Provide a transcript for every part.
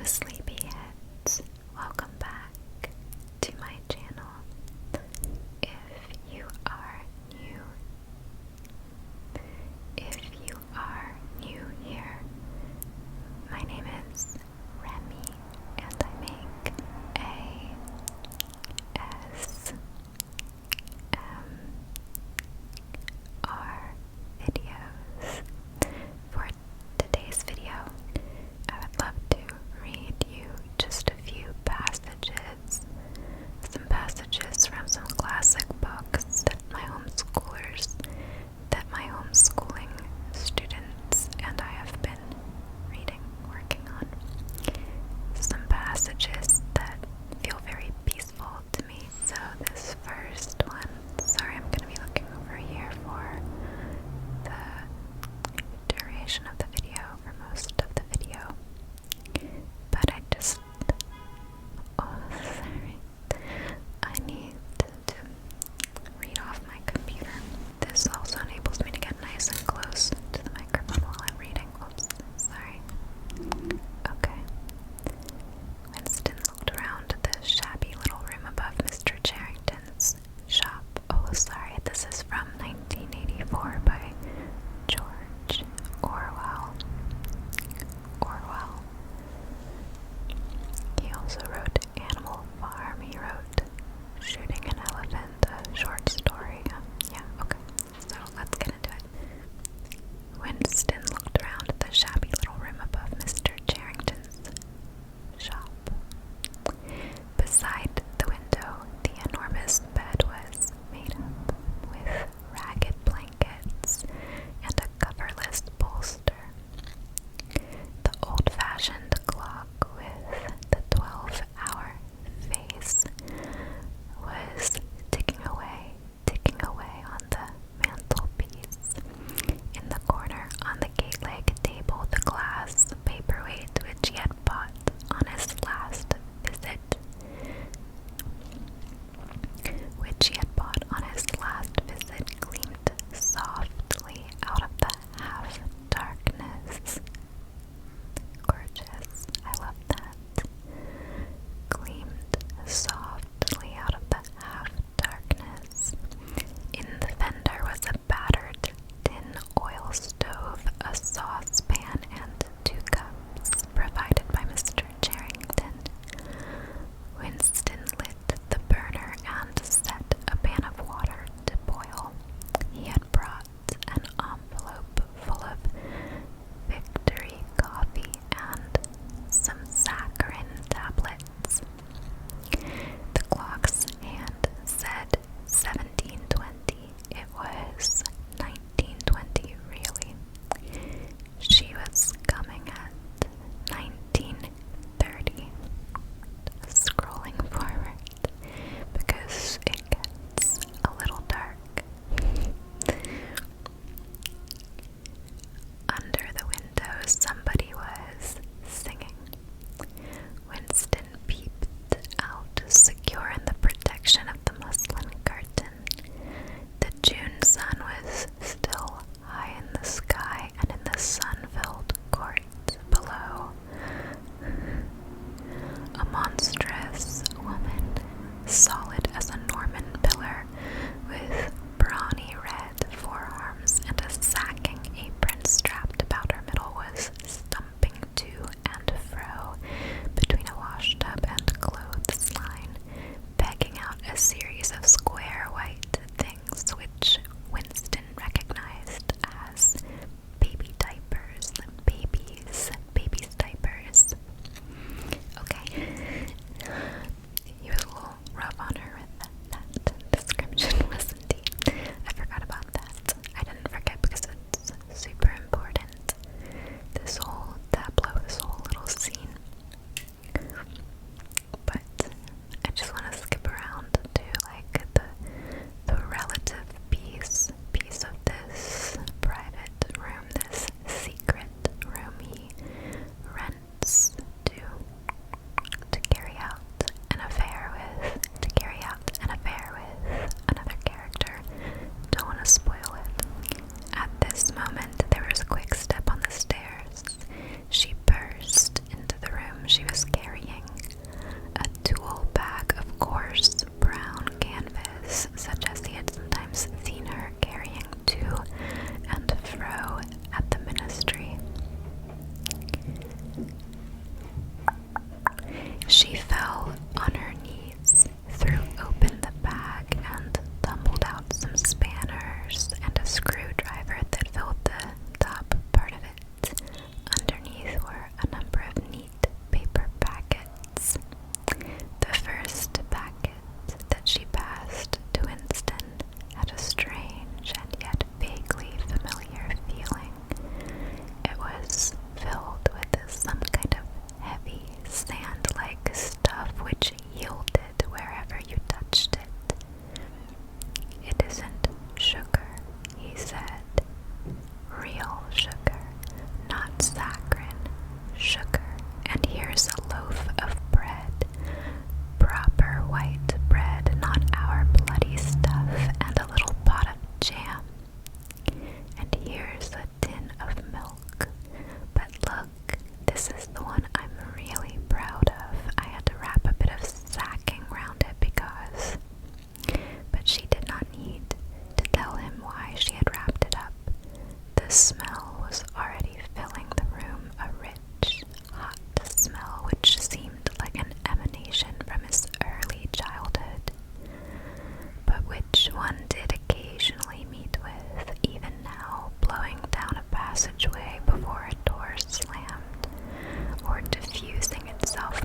sleepyheads, welcome back to my channel. If you are new here, my name is Remy and I make ASMR videos. For today's video, I would love to read you just a few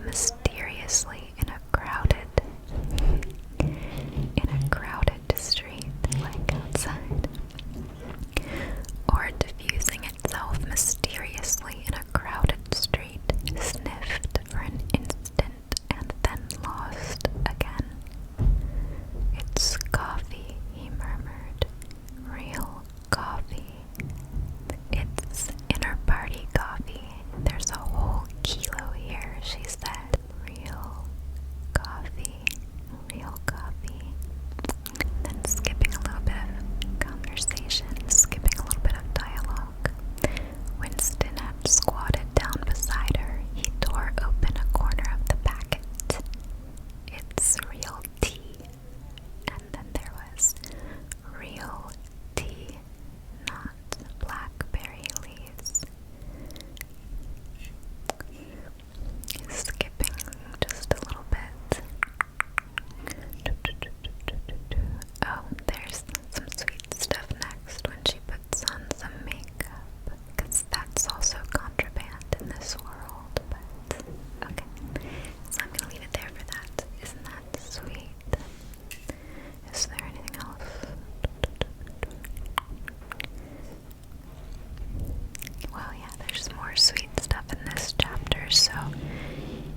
mysteriously in a crowded street, like outside, or diffusing itself mysteriously in a crowded street, sniffed for an instant and then lost again. It's coffee, he murmured. Real coffee. It's inner party coffee. There's a whole kilo here, she said. Real coffee. Real coffee. Then skipping a little bit of conversation, skipping a little bit of dialogue. Winston had squatted down beside her. He tore open a corner of the packet. It's real tea. And then there was real tea, not blackberry leaves. Skipping just a little bit. Oh, there's some sweet stuff next when she puts on some makeup, because that's also contraband in this world, but okay. So I'm gonna leave it there for that. Isn't that sweet? Is there anything else? Well, yeah, there's more sweet stuff in this chapter, so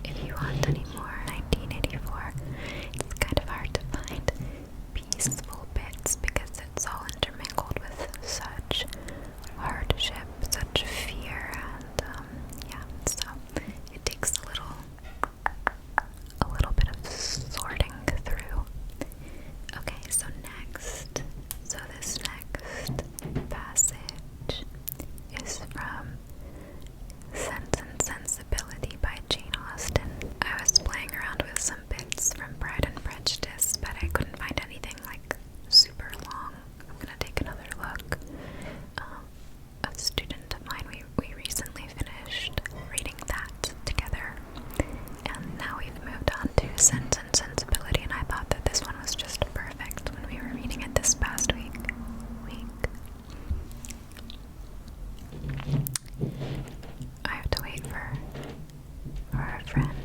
if you want any more 1984, it's kind of hard to find peaceful bits because it's all intermingled with such hardship, such fear, and yeah, so it takes a little bit of sorting through. Okay, so this next passage is from Sense and Sensibility by Jane Austen. I was playing around with some bits from Pride and Prejudice, but I couldn't find anything like super long. I'm gonna take another look. A student of mine, we recently finished reading that together, and now we've moved on to Sense and Sensibility, and I thought that this one was just perfect when we were reading it this past week. I have to wait for our friend